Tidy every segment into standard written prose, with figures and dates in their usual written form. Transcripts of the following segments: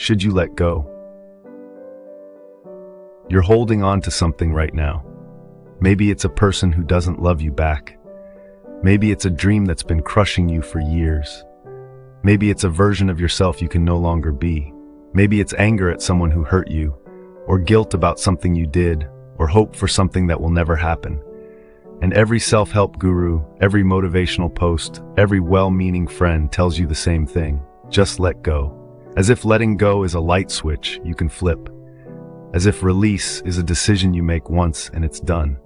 Should you let go? You're holding on to something right now. Maybe it's a person who doesn't love you back. Maybe it's a dream that's been crushing you for years. Maybe it's a version of yourself you can no longer be. Maybe it's anger at someone who hurt you, or guilt about something you did, or hope for something that will never happen. And every self-help guru, every motivational post, every well-meaning friend tells you the same thing. Just let go. As if letting go is a light switch you can flip. As if release is a decision you make once and it's done.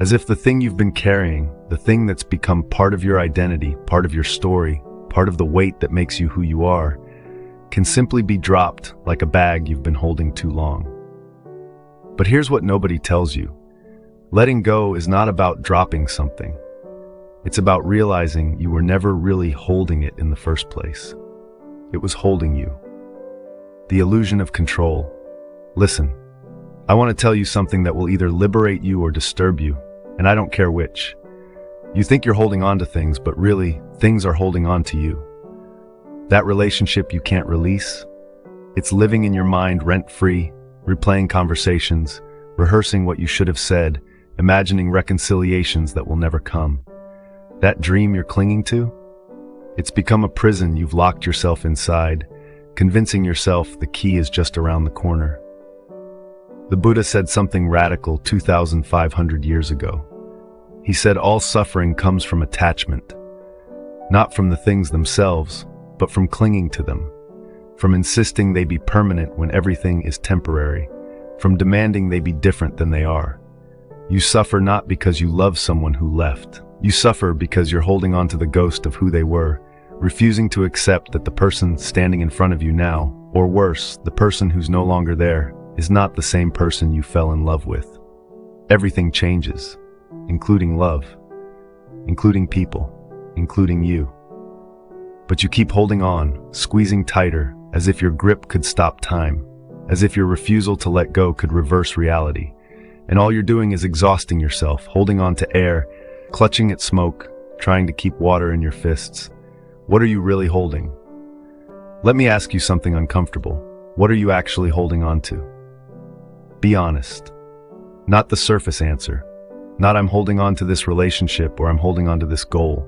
As if the thing you've been carrying, the thing that's become part of your identity, part of your story, part of the weight that makes you who you are, can simply be dropped like a bag you've been holding too long. But here's what nobody tells you. Letting go is not about dropping something. It's about realizing you were never really holding it in the first place. It was holding you. The illusion of control. Listen, I want to tell you something that will either liberate you or disturb you, and I don't care which. You think you're holding on to things, but really, things are holding on to you. That relationship you can't release, it's living in your mind rent-free, replaying conversations, rehearsing what you should have said, imagining reconciliations that will never come. That dream you're clinging to? It's become a prison you've locked yourself inside, convincing yourself the key is just around the corner. The Buddha said something radical 2,500 years ago. He said all suffering comes from attachment, not from the things themselves, but from clinging to them, from insisting they be permanent when everything is temporary, from demanding they be different than they are. You suffer not because you love someone who left. You suffer because you're holding on to the ghost of who they were, refusing to accept that the person standing in front of you now, or worse, the person who's no longer there, is not the same person you fell in love with. Everything changes, including love, including people, including you. But you keep holding on, squeezing tighter, as if your grip could stop time, as if your refusal to let go could reverse reality. And all you're doing is exhausting yourself, holding on to air, clutching at smoke, trying to keep water in your fists. What are you really holding? Let me ask you something uncomfortable. What are you actually holding on to? Be honest. Not the surface answer. Not I'm holding on to this relationship or I'm holding on to this goal.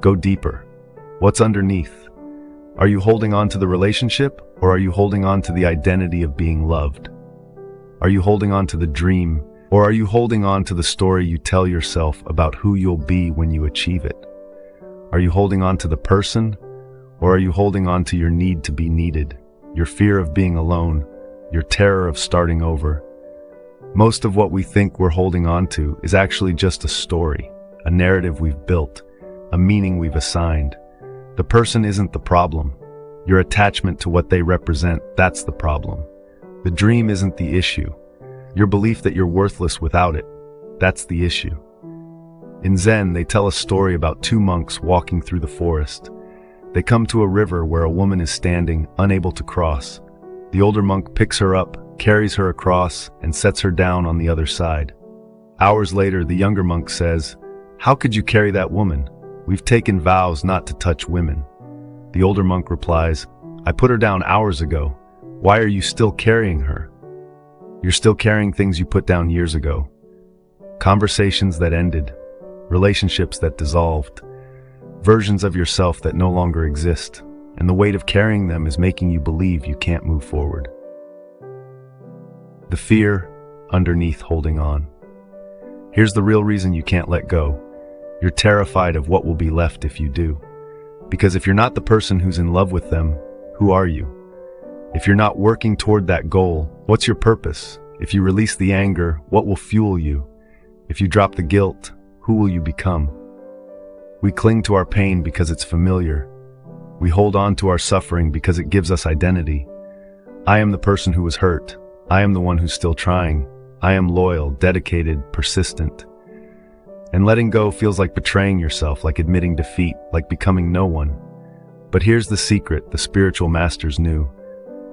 Go deeper. What's underneath? Are you holding on to the relationship or are you holding on to the identity of being loved? Are you holding on to the dream? Or are you holding on to the story you tell yourself about who you'll be when you achieve it? Are you holding on to the person? Or are you holding on to your need to be needed, your fear of being alone, your terror of starting over? Most of what we think we're holding on to is actually just a story, a narrative we've built, a meaning we've assigned. The person isn't the problem. Your attachment to what they represent, that's the problem. The dream isn't the issue. Your belief that you're worthless without it, that's the issue. In Zen, they tell a story about two monks walking through the forest. They come to a river where a woman is standing, unable to cross. The older monk picks her up, carries her across, and sets her down on the other side. Hours later, the younger monk says, "How could you carry that woman? We've taken vows not to touch women." The older monk replies, "I put her down hours ago. Why are you still carrying her?" You're still carrying things you put down years ago. Conversations that ended, relationships that dissolved, versions of yourself that no longer exist, and the weight of carrying them is making you believe you can't move forward. The fear underneath holding on. Here's the real reason you can't let go. You're terrified of what will be left if you do. Because if you're not the person who's in love with them, who are you? If you're not working toward that goal, what's your purpose? If you release the anger, what will fuel you? If you drop the guilt, who will you become? We cling to our pain because it's familiar. We hold on to our suffering because it gives us identity. I am the person who was hurt. I am the one who's still trying. I am loyal, dedicated, persistent. And letting go feels like betraying yourself, like admitting defeat, like becoming no one. But here's the secret the spiritual masters knew.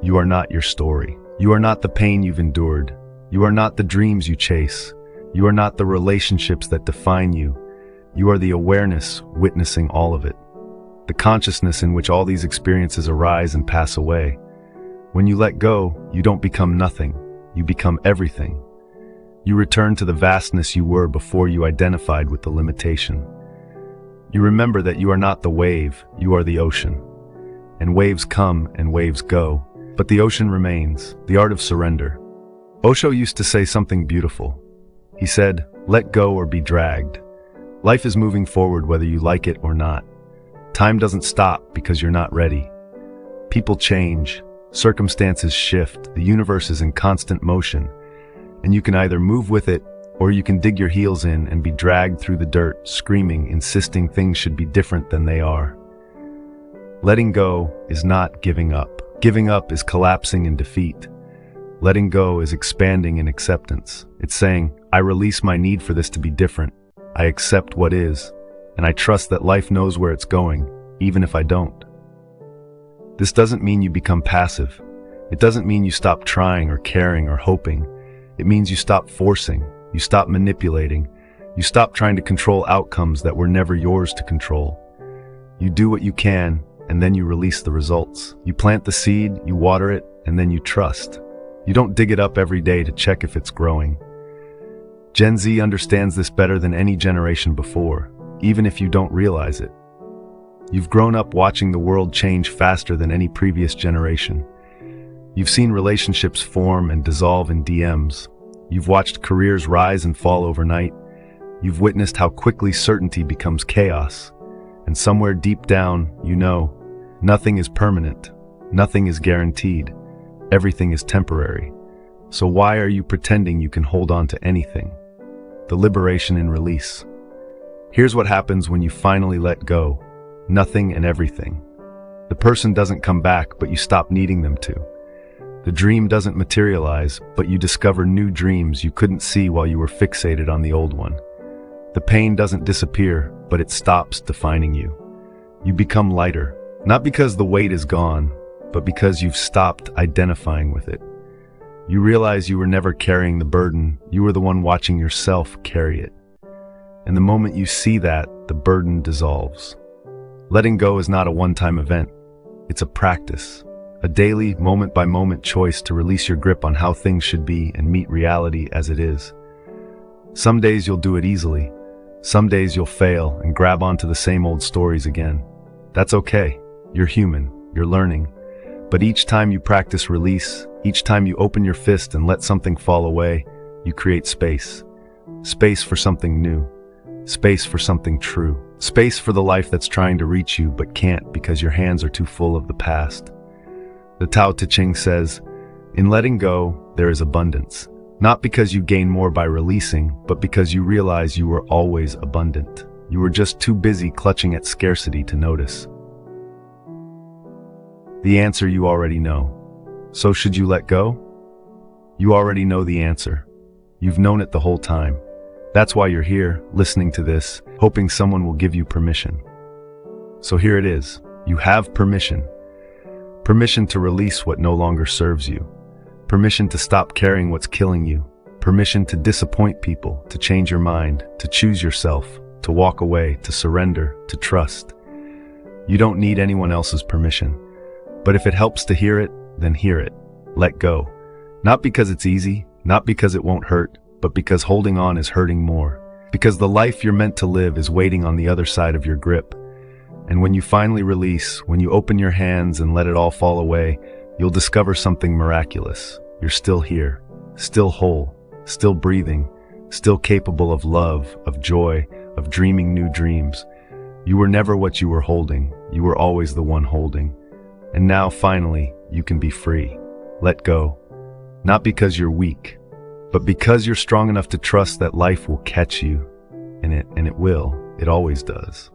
You are not your story. You are not the pain you've endured. You are not the dreams you chase. You are not the relationships that define you. You are the awareness witnessing all of it. The consciousness in which all these experiences arise and pass away. When you let go, you don't become nothing. You become everything. You return to the vastness you were before you identified with the limitation. You remember that you are not the wave, you are the ocean. And waves come and waves go, but the ocean remains, the art of surrender. Osho used to say something beautiful. He said, "Let go or be dragged." Life is moving forward whether you like it or not. Time doesn't stop because you're not ready. People change, circumstances shift, the universe is in constant motion, and you can either move with it or you can dig your heels in and be dragged through the dirt, screaming, insisting things should be different than they are. Letting go is not giving up. Giving up is collapsing in defeat. Letting go is expanding in acceptance. It's saying, I release my need for this to be different. I accept what is, and I trust that life knows where it's going, even if I don't. This doesn't mean you become passive. It doesn't mean you stop trying or caring or hoping. It means you stop forcing, you stop manipulating, you stop trying to control outcomes that were never yours to control. You do what you can, and then you release the results. You plant the seed, you water it, and then you trust. You don't dig it up every day to check if it's growing. Gen Z understands this better than any generation before, even if you don't realize it. You've grown up watching the world change faster than any previous generation. You've seen relationships form and dissolve in DMs. You've watched careers rise and fall overnight. You've witnessed how quickly certainty becomes chaos. And somewhere deep down, you know, nothing is permanent. Nothing is guaranteed. Everything is temporary. So why are you pretending you can hold on to anything? The liberation in release. Here's what happens when you finally let go. Nothing and everything. The person doesn't come back, but you stop needing them to. The dream doesn't materialize, but you discover new dreams you couldn't see while you were fixated on the old one. The pain doesn't disappear, but it stops defining you. You become lighter, not because the weight is gone, but because you've stopped identifying with it. You realize you were never carrying the burden, you were the one watching yourself carry it. And the moment you see that, the burden dissolves. Letting go is not a one-time event. It's a practice, a daily, moment-by-moment choice to release your grip on how things should be and meet reality as it is. Some days you'll do it easily. Some days you'll fail and grab onto the same old stories again. That's okay. You're human. You're learning. But each time you practice release, each time you open your fist and let something fall away, you create space. Space for something new. Space for something true. Space for the life that's trying to reach you but can't because your hands are too full of the past. The Tao Te Ching says, in letting go, there is abundance. Not because you gain more by releasing, but because you realize you were always abundant. You were just too busy clutching at scarcity to notice. The answer you already know. So should you let go? You already know the answer. You've known it the whole time. That's why you're here, listening to this, hoping someone will give you permission. So here it is. You have permission. Permission to release what no longer serves you. Permission to stop carrying what's killing you. Permission to disappoint people, to change your mind, to choose yourself, to walk away, to surrender, to trust. You don't need anyone else's permission. But if it helps to hear it, then hear it. Let go. Not because it's easy, not because it won't hurt, but because holding on is hurting more. Because the life you're meant to live is waiting on the other side of your grip. And when you finally release, when you open your hands and let it all fall away, you'll discover something miraculous. You're still here, still whole, still breathing, still capable of love, of joy, of dreaming new dreams. You were never what you were holding. You were always the one holding. And now, finally, you can be free. Let go. Not because you're weak, but because you're strong enough to trust that life will catch you. And it will. It always does.